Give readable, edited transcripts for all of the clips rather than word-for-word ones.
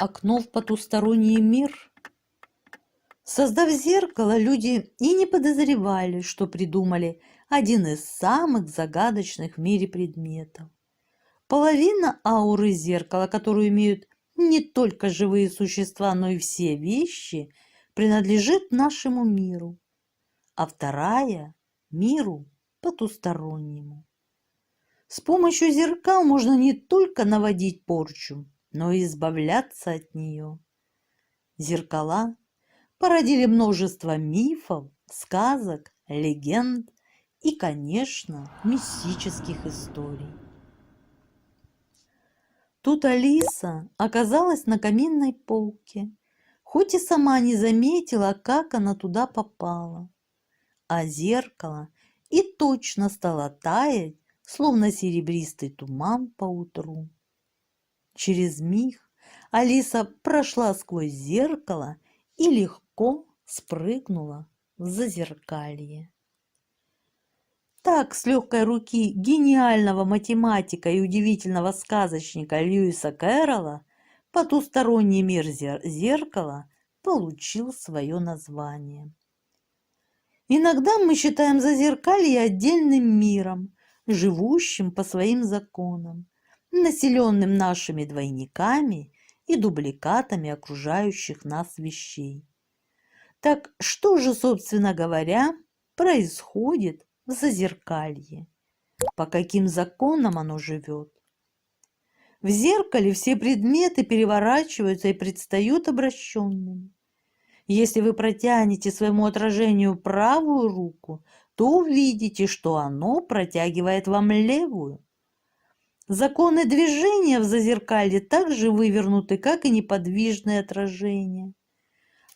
окно в потусторонний мир. Создав зеркало, люди и не подозревали, что придумали один из самых загадочных в мире предметов. Половина ауры зеркала, которую имеют не только живые существа, но и все вещи, принадлежит нашему миру, а вторая – миру потустороннему. С помощью зеркал можно не только наводить порчу, но и избавляться от нее. Зеркала породили множество мифов, сказок, легенд и, конечно, мистических историй. Тут Алиса оказалась на каминной полке, хоть и сама не заметила, как она туда попала. А зеркало и точно стало таять, словно серебристый туман по утру. Через миг Алиса прошла сквозь зеркало и легко спрыгнула в зазеркалье. Так, с легкой руки гениального математика и удивительного сказочника Льюиса Кэрролла потусторонний мир зеркала получил свое название. Иногда мы считаем зазеркалье отдельным миром, живущим по своим законам, населенным нашими двойниками и дубликатами окружающих нас вещей. Так что же, собственно говоря, происходит в зазеркалье? По каким законам оно живет? В зеркале все предметы переворачиваются и предстают обращенными. Если вы протянете своему отражению правую руку, то увидите, что оно протягивает вам левую. Законы движения в зазеркалье также вывернуты, как и неподвижное отражение.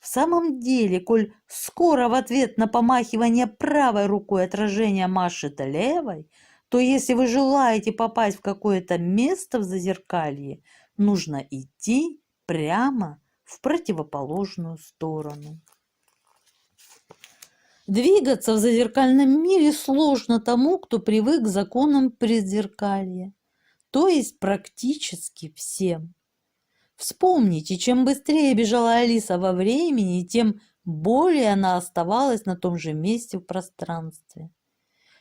В самом деле, коль скоро в ответ на помахивание правой рукой отражение машет левой, то если вы желаете попасть в какое-то место в зазеркалье, нужно идти прямо в противоположную сторону. Двигаться в зазеркальном мире сложно тому, кто привык к законам предзеркалья, то есть практически всем. Вспомните, чем быстрее бежала Алиса во времени, тем более она оставалась на том же месте в пространстве.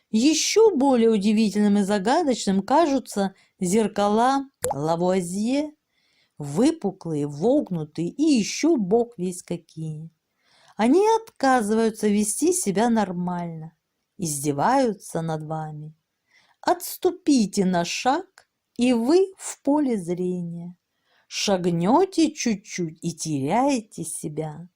Еще более удивительным и загадочным кажутся зеркала Лавуазье, выпуклые, вогнутые и еще бог весь какие. Они отказываются вести себя нормально, издеваются над вами. Отступите на шаг, и вы в поле зрения. Шагнете чуть-чуть и теряете себя.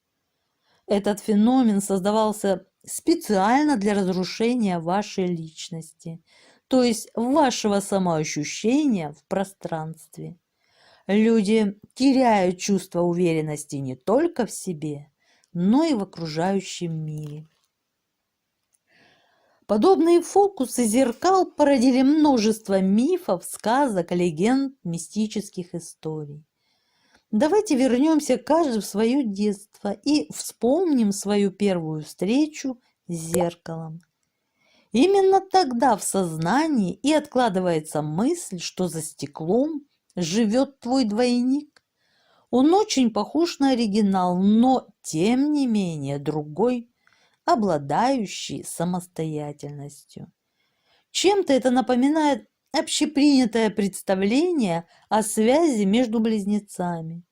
Этот феномен создавался специально для разрушения вашей личности, то есть вашего самоощущения в пространстве. Люди теряют чувство уверенности не только в себе, но и в окружающем мире. Подобные фокусы зеркал породили множество мифов, сказок, легенд, мистических историй. Давайте вернемся каждый в свое детство и вспомним свою первую встречу с зеркалом. Именно тогда в сознании и откладывается мысль, что за стеклом живет твой двойник. Он очень похож на оригинал, но тем не менее другой, обладающий самостоятельностью. Чем-то это напоминает общепринятое представление о связи между близнецами.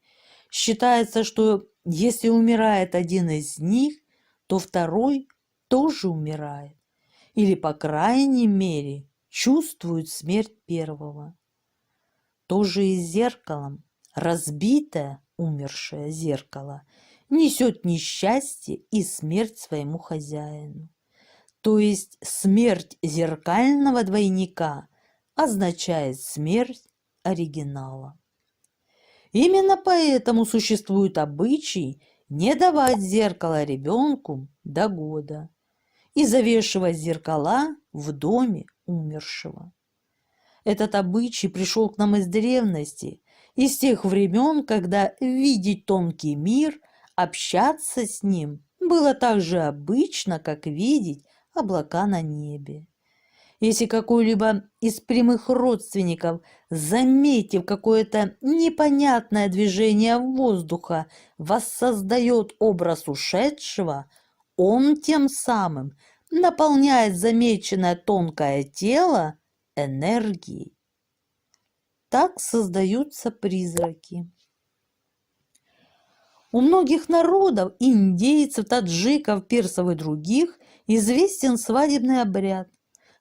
Считается, что если умирает один из них, то второй тоже умирает, или, по крайней мере, чувствует смерть первого. То же и с зеркалом. Разбитое, умершее зеркало несет несчастье и смерть своему хозяину. То есть смерть зеркального двойника означает смерть оригинала. Именно поэтому существует обычай не давать зеркало ребенку до года и завешивать зеркала в доме умершего. Этот обычай пришел к нам из древности, из тех времен, когда видеть тонкий мир, общаться с ним было так же обычно, как видеть облака на небе. Если какой-либо из прямых родственников, заметив какое-то непонятное движение воздуха, воссоздает образ ушедшего, он тем самым наполняет замеченное тонкое тело энергией. Так создаются призраки. У многих народов, индейцев, таджиков, персов и других, известен свадебный обряд,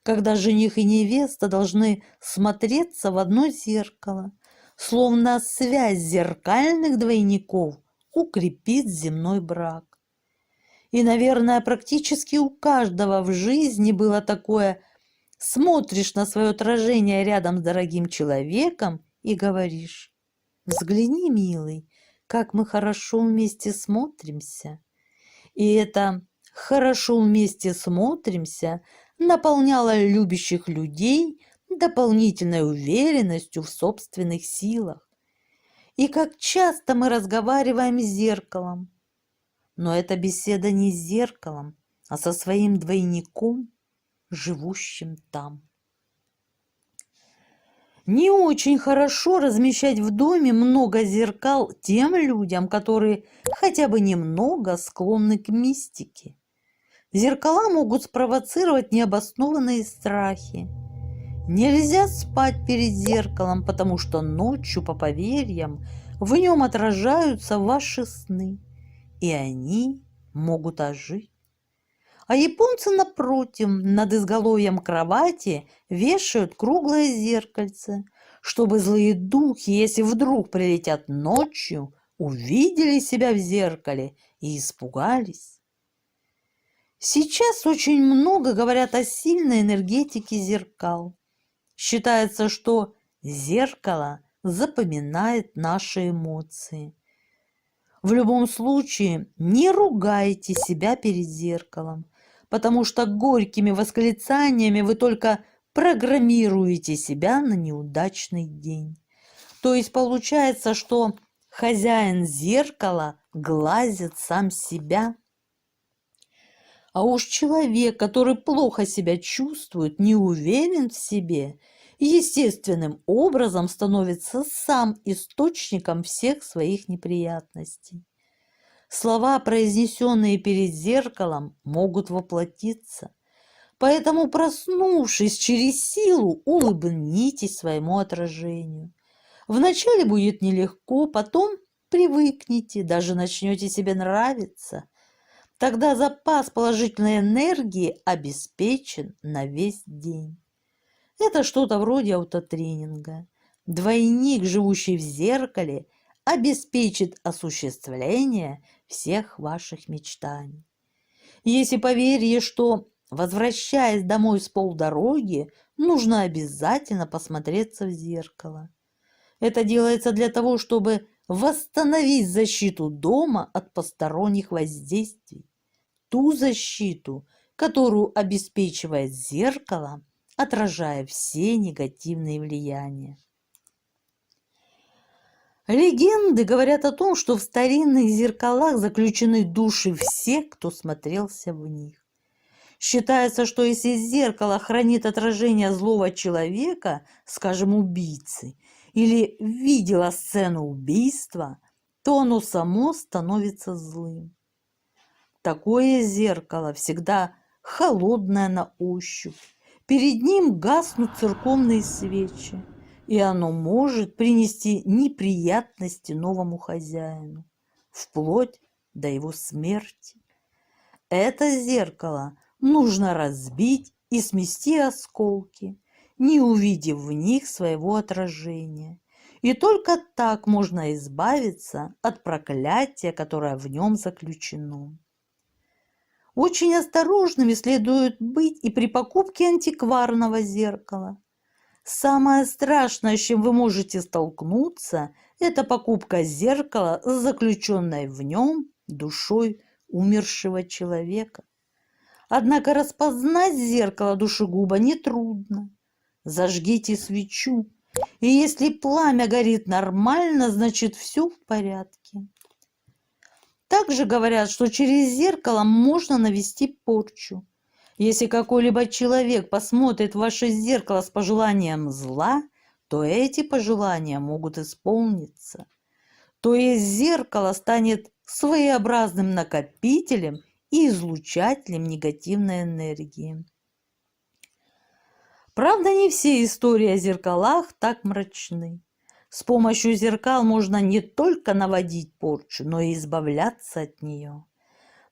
когда жених и невеста должны смотреться в одно зеркало, словно связь зеркальных двойников укрепит земной брак. И, наверное, практически у каждого в жизни было такое: смотришь на свое отражение рядом с дорогим человеком и говоришь: «Взгляни, милый, как мы хорошо вместе смотримся». И это «хорошо вместе смотримся» наполняло любящих людей дополнительной уверенностью в собственных силах. И как часто мы разговариваем с зеркалом. Но эта беседа не с зеркалом, а со своим двойником, живущим там. Не очень хорошо размещать в доме много зеркал тем людям, которые хотя бы немного склонны к мистике. Зеркала могут спровоцировать необоснованные страхи. Нельзя спать перед зеркалом, потому что ночью, по поверьям, в нем отражаются ваши сны, и они могут ожить. А японцы, напротив, над изголовьем кровати вешают круглое зеркальце, чтобы злые духи, если вдруг прилетят ночью, увидели себя в зеркале и испугались. Сейчас очень много говорят о сильной энергетике зеркал. Считается, что зеркало запоминает наши эмоции. В любом случае, не ругайте себя перед зеркалом, потому что горькими восклицаниями вы только программируете себя на неудачный день. То есть получается, что хозяин зеркала глазит сам себя. А уж человек, который плохо себя чувствует, не уверен в себе, естественным образом становится сам источником всех своих неприятностей. Слова, произнесенные перед зеркалом, могут воплотиться. Поэтому, проснувшись через силу, улыбнитесь своему отражению. Вначале будет нелегко, потом привыкнете, даже начнете себе нравиться. Тогда запас положительной энергии обеспечен на весь день. Это что-то вроде аутотренинга. Двойник, живущий в зеркале, обеспечит осуществление всех ваших мечтаний. Если поверье, что, возвращаясь домой с полдороги, нужно обязательно посмотреться в зеркало. Это делается для того, чтобы восстановить защиту дома от посторонних воздействий. Ту защиту, которую обеспечивает зеркало, отражая все негативные влияния. Легенды говорят о том, что в старинных зеркалах заключены души всех, кто смотрелся в них. Считается, что если зеркало хранит отражение злого человека, скажем, убийцы, или видело сцену убийства, то оно само становится злым. Такое зеркало всегда холодное на ощупь. Перед ним гаснут церковные свечи, и оно может принести неприятности новому хозяину, вплоть до его смерти. Это зеркало нужно разбить и смести осколки, не увидев в них своего отражения. И только так можно избавиться от проклятия, которое в нем заключено. Очень осторожными следует быть и при покупке антикварного зеркала. Самое страшное, с чем вы можете столкнуться, это покупка зеркала с заключенной в нем душой умершего человека. Однако распознать зеркало душегуба нетрудно. Зажгите свечу, и если пламя горит нормально, значит все в порядке. Также говорят, что через зеркало можно навести порчу. Если какой-либо человек посмотрит в ваше зеркало с пожеланием зла, то эти пожелания могут исполниться. То есть зеркало станет своеобразным накопителем и излучателем негативной энергии. Правда, не все истории о зеркалах так мрачны. С помощью зеркал можно не только наводить порчу, но и избавляться от нее.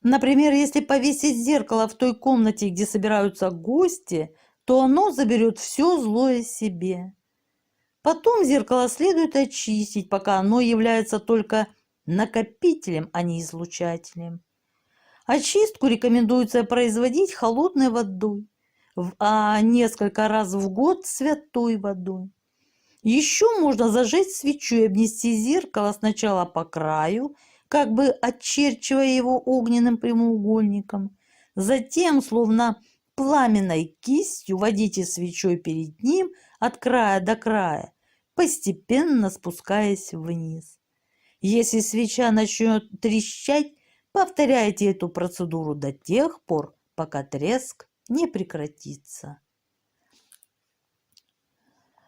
Например, если повесить зеркало в той комнате, где собираются гости, то оно заберет все злое себе. Потом зеркало следует очистить, пока оно является только накопителем, а не излучателем. Очистку рекомендуется производить холодной водой, а несколько раз в год святой водой. Еще можно зажечь свечу и обнести зеркало сначала по краю, как бы очерчивая его огненным прямоугольником. Затем, словно пламенной кистью, водите свечой перед ним от края до края, постепенно спускаясь вниз. Если свеча начнет трещать, повторяйте эту процедуру до тех пор, пока треск не прекратится.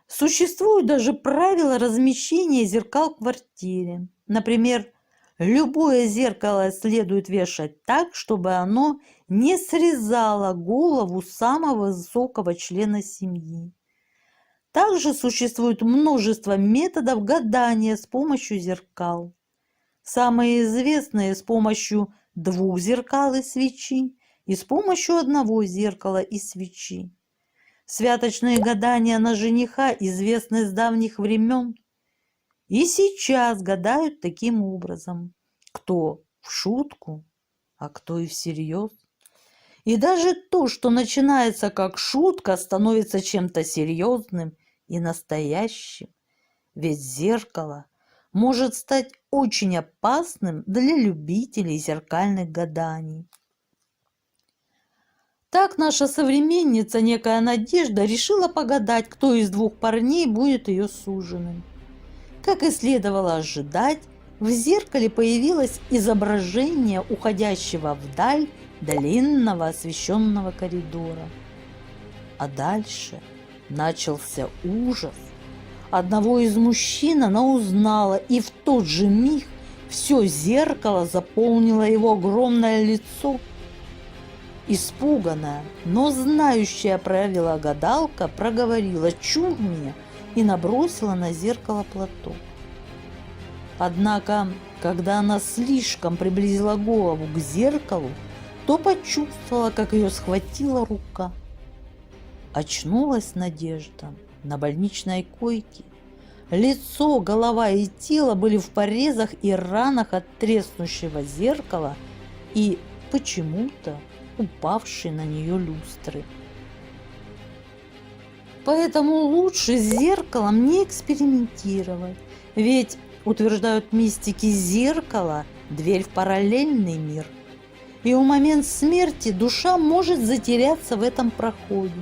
Существуют даже правила размещения зеркал в квартире. Например, любое зеркало следует вешать так, чтобы оно не срезало голову самого высокого члена семьи. Также существует множество методов гадания с помощью зеркал. Самые известные с помощью 2 зеркал и свечи и с помощью 1 зеркала и свечи. Святочные гадания на жениха известны с давних времен. И сейчас гадают таким образом, кто в шутку, а кто и всерьез. И даже то, что начинается как шутка, становится чем-то серьезным и настоящим. Ведь зеркало может стать очень опасным для любителей зеркальных гаданий. Так наша современница, некая Надежда, решила погадать, кто из 2 парней будет ее суженым. Как и следовало ожидать, в зеркале появилось изображение уходящего вдаль длинного освещенного коридора. А дальше начался ужас. Одного из мужчин она узнала, и в тот же миг все зеркало заполнило его огромное лицо. Испуганная, но знающая правила гадалка проговорила «чур меня» и набросила на зеркало платок. Однако, когда она слишком приблизила голову к зеркалу, то почувствовала, как ее схватила рука. Очнулась Надежда на больничной койке. Лицо, голова и тело были в порезах и ранах от треснувшего зеркала и почему-то упавшей на нее люстры. Поэтому лучше с зеркалом не экспериментировать, ведь, утверждают мистики, зеркало – дверь в параллельный мир, и в момент смерти душа может затеряться в этом проходе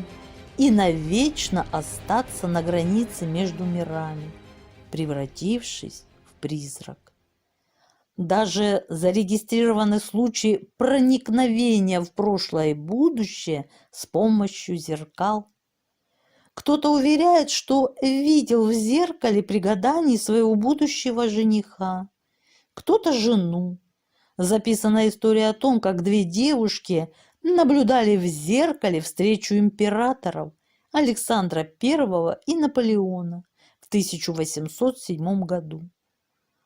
и навечно остаться на границе между мирами, превратившись в призрак. Даже зарегистрированы случаи проникновения в прошлое и будущее с помощью зеркал. Кто-то уверяет, что видел в зеркале при гадании своего будущего жениха, кто-то жену. Записана история о том, как 2 девушки наблюдали в зеркале встречу императоров Александра I и Наполеона в 1807 году.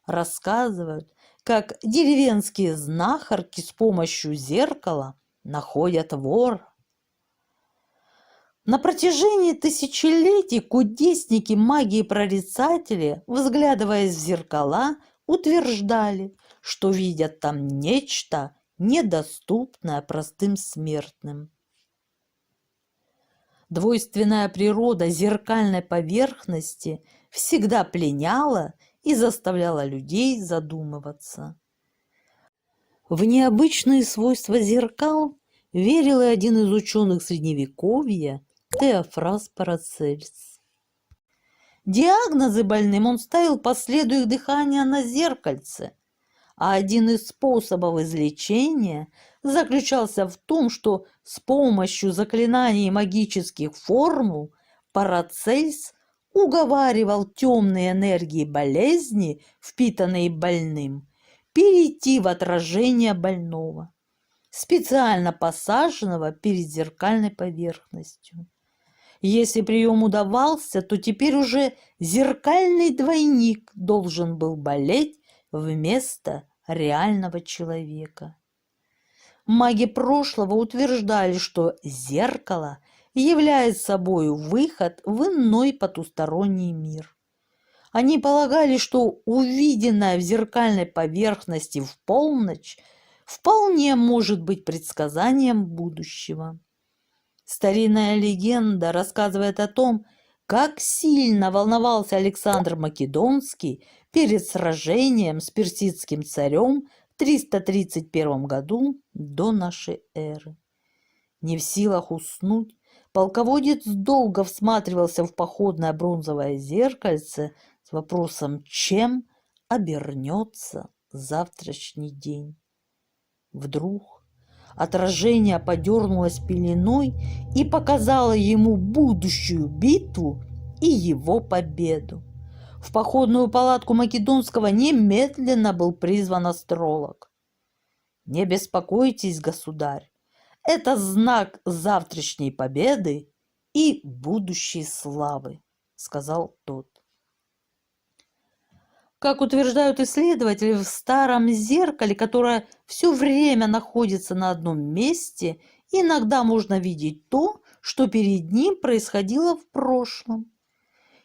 Рассказывают, как деревенские знахарки с помощью зеркала находят вора. На протяжении тысячелетий кудесники, маги и прорицатели, взглядываясь в зеркала, утверждали, что видят там нечто недоступное простым смертным. Двойственная природа зеркальной поверхности всегда пленяла и заставляла людей задумываться. В необычные свойства зеркал верил и один из ученых Средневековья Теофраст Парацельс. Диагнозы больным он ставил по следу их дыхания на зеркальце, а один из способов излечения заключался в том, что с помощью заклинаний и магических формул Парацельс уговаривал темные энергии болезни, впитанные больным, перейти в отражение больного, специально посаженного перед зеркальной поверхностью. Если прием удавался, то теперь уже зеркальный двойник должен был болеть вместо реального человека. Маги прошлого утверждали, что зеркало является собой выход в иной потусторонний мир. Они полагали, что увиденное в зеркальной поверхности в полночь вполне может быть предсказанием будущего. Старинная легенда рассказывает о том, как сильно волновался Александр Македонский перед сражением с персидским царем в 331 году до нашей эры. Не в силах уснуть, полководец долго всматривался в походное бронзовое зеркальце с вопросом, чем обернется завтрашний день. Вдруг отражение подернулось пеленой и показало ему будущую битву и его победу. В походную палатку Македонского немедленно был призван астролог. «Не беспокойтесь, государь, это знак завтрашней победы и будущей славы», — сказал тот. Как утверждают исследователи, в старом зеркале, которое все время находится на одном месте, иногда можно видеть то, что перед ним происходило в прошлом.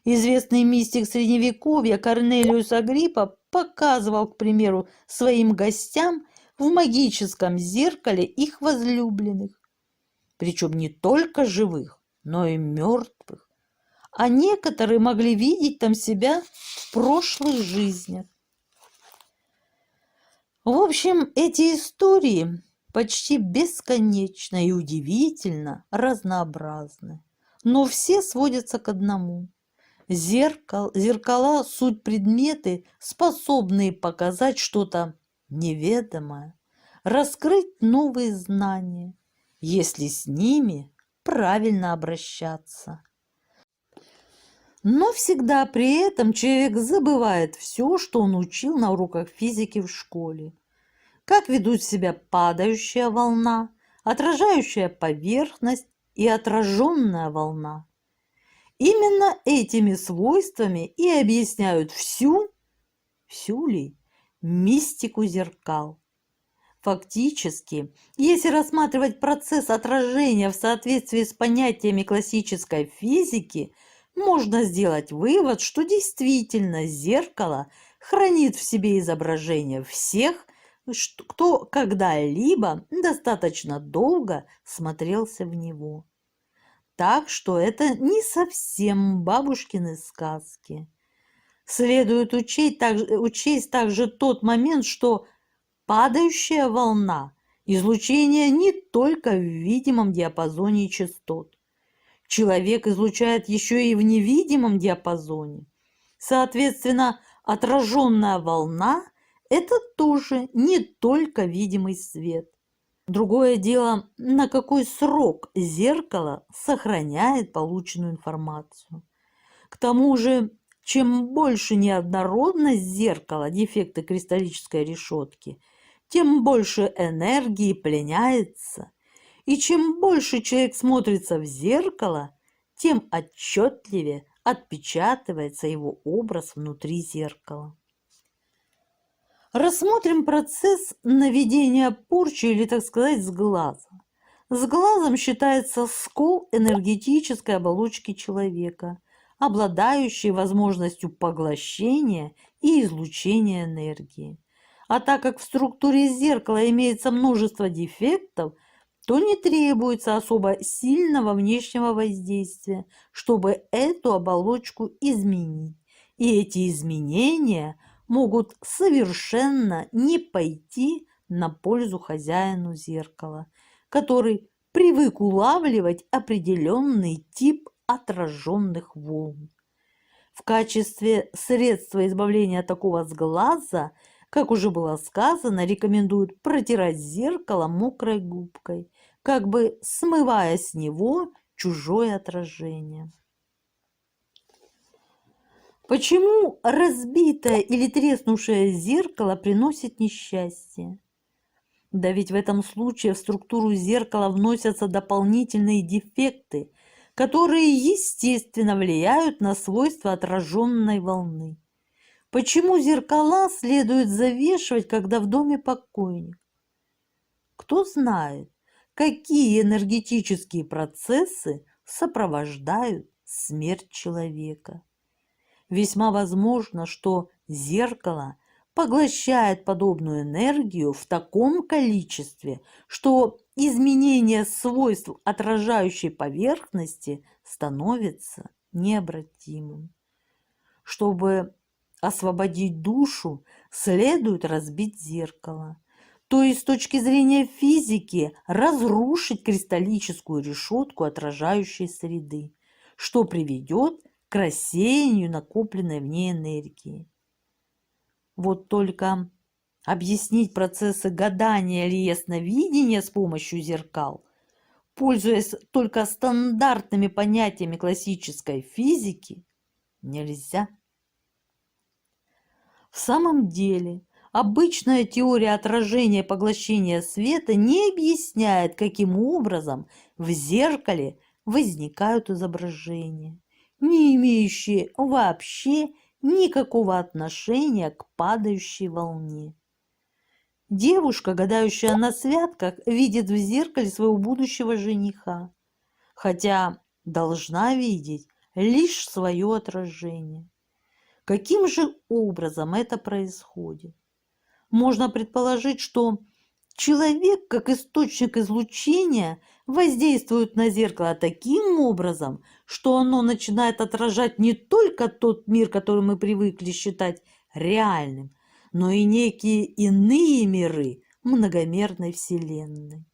Известный мистик Средневековья Корнелиус Агриппа показывал, к примеру, своим гостям в магическом зеркале их возлюбленных, причем не только живых, но и мертвых, а некоторые могли видеть там себя в прошлых жизнях. В общем, эти истории почти бесконечно и удивительно разнообразны, но все сводятся к одному. Зеркала – суть предметы, способные показать что-то неведомое, раскрыть новые знания, если с ними правильно обращаться. Но всегда при этом человек забывает все, что он учил на уроках физики в школе. Как ведут себя падающая волна, отражающая поверхность и отраженная волна. Именно этими свойствами и объясняют всю ли, мистику зеркал. Фактически, если рассматривать процесс отражения в соответствии с понятиями классической физики, можно сделать вывод, что действительно зеркало хранит в себе изображение всех, кто когда-либо достаточно долго смотрелся в него. Так что это не совсем бабушкины сказки. Следует учесть также тот момент, что падающая волна – излучение не только в видимом диапазоне частот. Человек излучает еще и в невидимом диапазоне. Соответственно, отраженная волна – это тоже не только видимый свет. Другое дело, на какой срок зеркало сохраняет полученную информацию. К тому же, чем больше неоднородность зеркала, дефекты кристаллической решетки, тем больше энергии пленяется. И чем больше человек смотрится в зеркало, тем отчетливее отпечатывается его образ внутри зеркала. Рассмотрим процесс наведения порчи или, так сказать, сглаза. Сглазом считается скол энергетической оболочки человека, обладающий возможностью поглощения и излучения энергии. А так как в структуре зеркала имеется множество дефектов, то не требуется особо сильного внешнего воздействия, чтобы эту оболочку изменить. И эти изменения могут совершенно не пойти на пользу хозяину зеркала, который привык улавливать определенный тип отраженных волн. В качестве средства избавления от такого сглаза Как уже было сказано, рекомендуют протирать зеркало мокрой губкой, как бы смывая с него чужое отражение. Почему разбитое или треснувшее зеркало приносит несчастье? Да ведь в этом случае в структуру зеркала вносятся дополнительные дефекты, которые, естественно, влияют на свойства отраженной волны. Почему зеркала следует завешивать, когда в доме покойник? Кто знает, какие энергетические процессы сопровождают смерть человека. Весьма возможно, что зеркало поглощает подобную энергию в таком количестве, что изменение свойств отражающей поверхности становится необратимым. Чтобы освободить душу, следует разбить зеркало, то есть с точки зрения физики разрушить кристаллическую решетку отражающей среды, что приведет к рассеянию накопленной в ней энергии. Вот только объяснить процессы гадания или ясновидения с помощью зеркал, пользуясь только стандартными понятиями классической физики, нельзя. В самом деле, обычная теория отражения и поглощения света не объясняет, каким образом в зеркале возникают изображения, не имеющие вообще никакого отношения к падающей волне. Девушка, гадающая на святках, видит в зеркале своего будущего жениха, хотя должна видеть лишь свое отражение. Каким же образом это происходит? Можно предположить, что человек, как источник излучения, воздействует на зеркало таким образом, что оно начинает отражать не только тот мир, который мы привыкли считать реальным, но и некие иные миры многомерной Вселенной.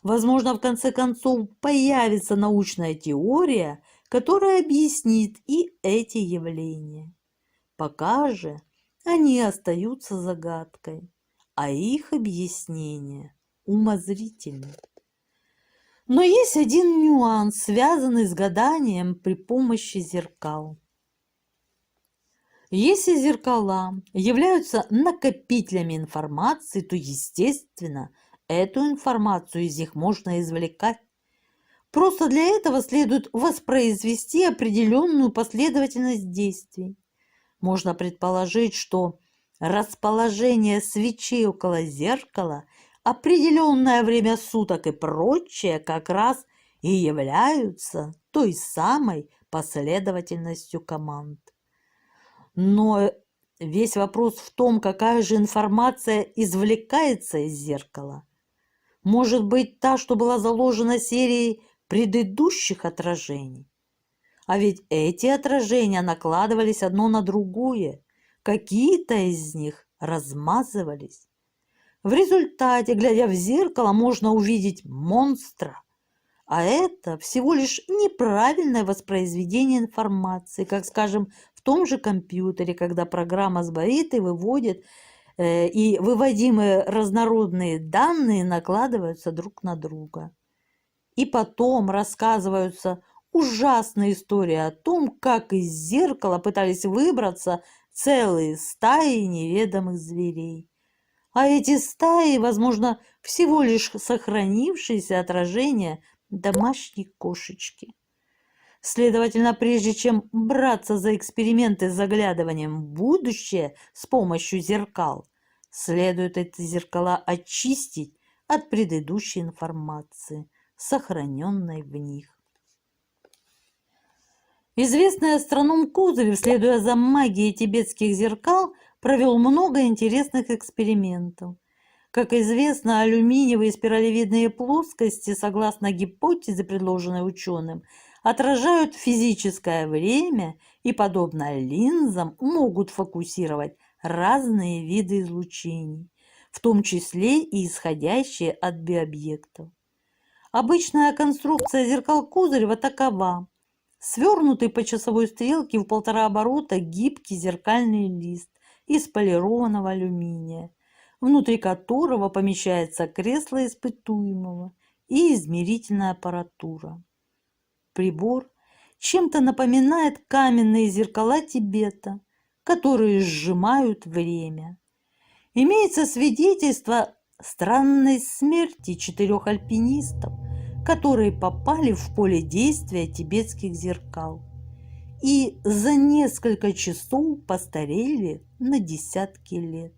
Возможно, в конце концов появится научная теория, которая объяснит и эти явления. Пока же они остаются загадкой, а их объяснение умозрительно. Но есть один нюанс, связанный с гаданием при помощи зеркал. Если зеркала являются накопителями информации, то, естественно, эту информацию из них можно извлекать. Просто для этого следует воспроизвести определенную последовательность действий. Можно предположить, что расположение свечей около зеркала, определенное время суток и прочее как раз и являются той самой последовательностью команд. Но весь вопрос в том, какая же информация извлекается из зеркала. Может быть, та, что была заложена серией предыдущих отражений. А ведь эти отражения накладывались одно на другое, какие-то из них размазывались. В результате, глядя в зеркало, можно увидеть монстра, а это всего лишь неправильное воспроизведение информации, как, скажем, в том же компьютере, когда программа сбоит и выводит, и выводимые разнородные данные накладываются друг на друга. И потом рассказываются ужасные истории о том, как из зеркала пытались выбраться целые стаи неведомых зверей. А эти стаи, возможно, всего лишь сохранившиеся отражения домашней кошечки. Следовательно, прежде чем браться за эксперименты с заглядыванием в будущее с помощью зеркал, следует эти зеркала очистить от предыдущей информации, сохраненной в них. Известный астроном Козырев, следуя за магией тибетских зеркал, провел много интересных экспериментов. Как известно, алюминиевые спиралевидные плоскости, согласно гипотезе, предложенной ученым, отражают физическое время и, подобно линзам, могут фокусировать разные виды излучений, в том числе и исходящие от биобъектов. Обычная конструкция зеркал Козырева такова: свернутый по часовой стрелке в 1,5 оборота гибкий зеркальный лист из полированного алюминия, внутри которого помещается кресло испытуемого и измерительная аппаратура. Прибор чем-то напоминает каменные зеркала Тибета, которые сжимают время. Имеется свидетельство странной смерти 4 альпинистов, которые попали в поле действия тибетских зеркал и за несколько часов постарели на десятки лет.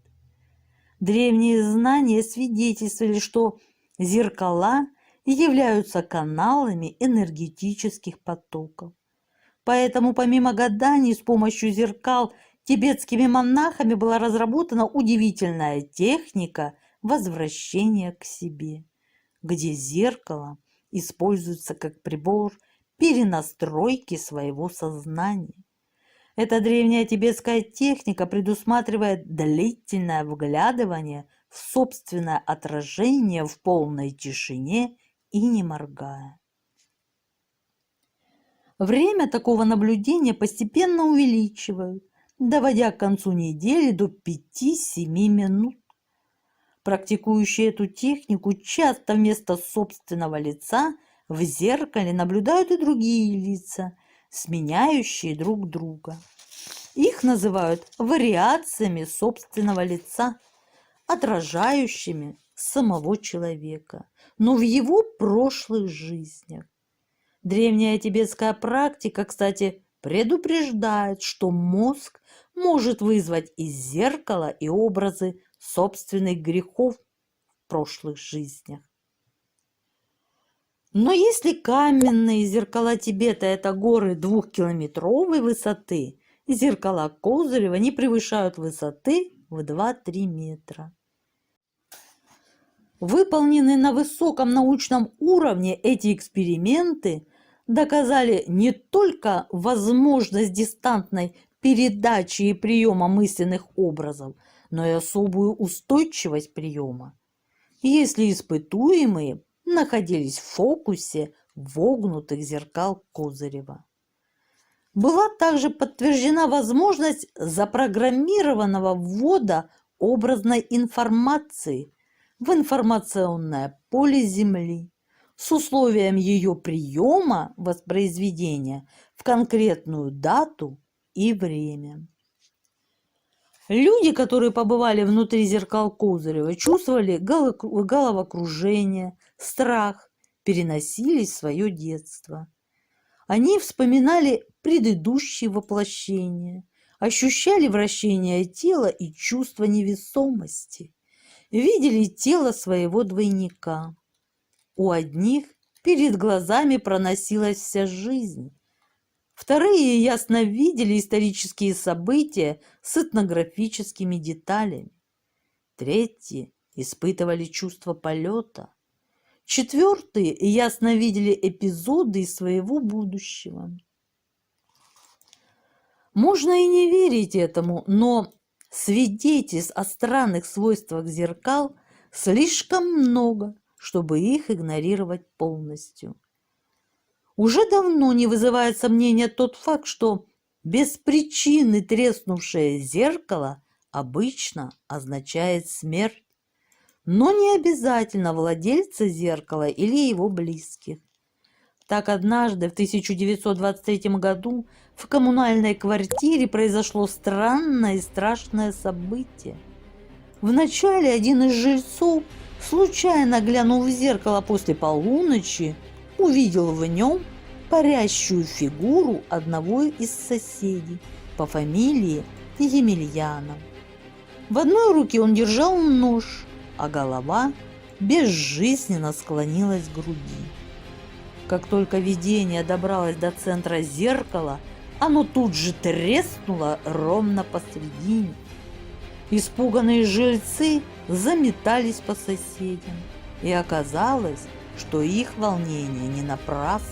Древние знания свидетельствовали, что зеркала являются каналами энергетических потоков. Поэтому помимо гаданий с помощью зеркал тибетскими монахами была разработана удивительная техника возвращения к себе, где зеркало используется как прибор перенастройки своего сознания. Эта древняя тибетская техника предусматривает длительное вглядывание в собственное отражение в полной тишине и не моргая. Время такого наблюдения постепенно увеличивают, доводя к концу недели до 5-7 минут. Практикующие эту технику часто вместо собственного лица в зеркале наблюдают и другие лица, сменяющие друг друга. Их называют вариациями собственного лица, отражающими самого человека, но в его прошлых жизнях. Древняя тибетская практика, кстати, предупреждает, что мозг может вызвать из зеркала и образы собственных грехов в прошлых жизнях. Но если каменные зеркала Тибета – это горы 2-километровой высоты, зеркала Козырева не превышают высоты в 2-3 метра. Выполненные на высоком научном уровне эти эксперименты доказали не только возможность дистантной передачи и приема мысленных образов, но и особую устойчивость приема, если испытуемые находились в фокусе вогнутых зеркал Козырева. Была также подтверждена возможность запрограммированного ввода образной информации в информационное поле Земли с условием ее приема, воспроизведения в конкретную дату и время. Люди, которые побывали внутри зеркал Козырева, чувствовали головокружение, страх, переносились в свое детство. Они вспоминали предыдущие воплощения, ощущали вращение тела и чувство невесомости, видели тело своего двойника. У одних перед глазами проносилась вся жизнь. Вторые ясно видели исторические события с этнографическими деталями. Третьи испытывали чувство полета. Четвертые ясно видели эпизоды из своего будущего. Можно и не верить этому, но свидетельств о странных свойствах зеркал слишком много, чтобы их игнорировать полностью. Уже давно не вызывает сомнения тот факт, что без причины треснувшее зеркало обычно означает смерть, но не обязательно владельца зеркала или его близких. Так однажды в 1923 году в коммунальной квартире произошло странное и страшное событие. Вначале один из жильцов, случайно глянув в зеркало после полуночи, увидел в нем парящую фигуру одного из соседей по фамилии Емельянов. В одной руке он держал нож, а голова безжизненно склонилась к груди. Как только видение добралось до центра зеркала, оно тут же треснуло ровно посредине. Испуганные жильцы заметались по соседям, и оказалось, что их волнение не напрасно.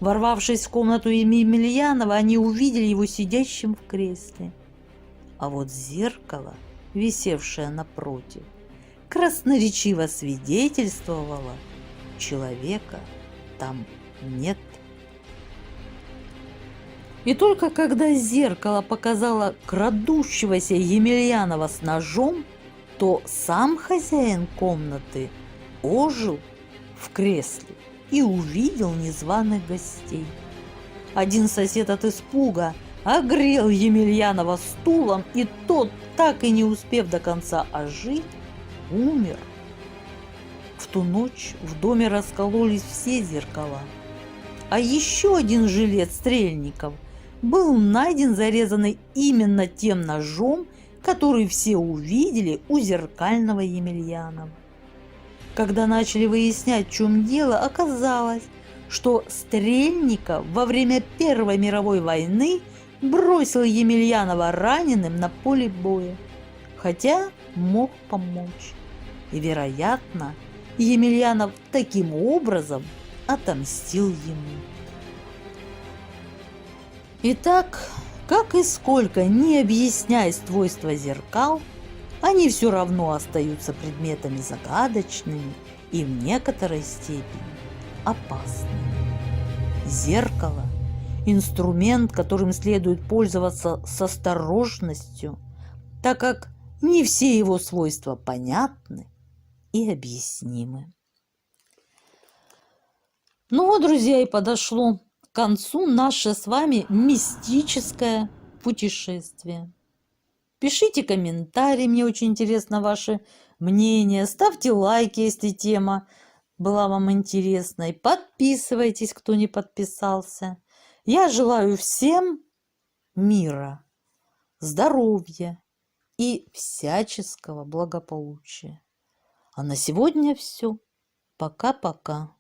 Ворвавшись в комнату Емельянова, они увидели его сидящим в кресле. А вот зеркало, висевшее напротив, красноречиво свидетельствовало: человека там нет. И только когда зеркало показало крадущегося Емельянова с ножом, то сам хозяин комнаты ожил в кресле и увидел незваных гостей. Один сосед от испуга огрел Емельянова стулом, и тот, так и не успев до конца ожить, умер. В ту ночь в доме раскололись все зеркала. А еще один жилец Стрельников был найден зарезанный именно тем ножом, который все увидели у зеркального Емельянова. Когда начали выяснять, в чем дело, оказалось, что Стрельников во время Первой мировой войны бросил Емельянова раненым на поле боя, хотя мог помочь. И, вероятно, Емельянов таким образом отомстил ему. Итак, как и сколько не объясняй свойства зеркал, они все равно остаются предметами загадочными и в некоторой степени опасными. Зеркало – инструмент, которым следует пользоваться с осторожностью, так как не все его свойства понятны и объяснимы. Ну вот, друзья, и подошло к концу наше с вами мистическое путешествие. Пишите комментарии, мне очень интересно ваше мнение. Ставьте лайки, если тема была вам интересной. Подписывайтесь, кто не подписался. Я желаю всем мира, здоровья и всяческого благополучия. А на сегодня все. Пока-пока.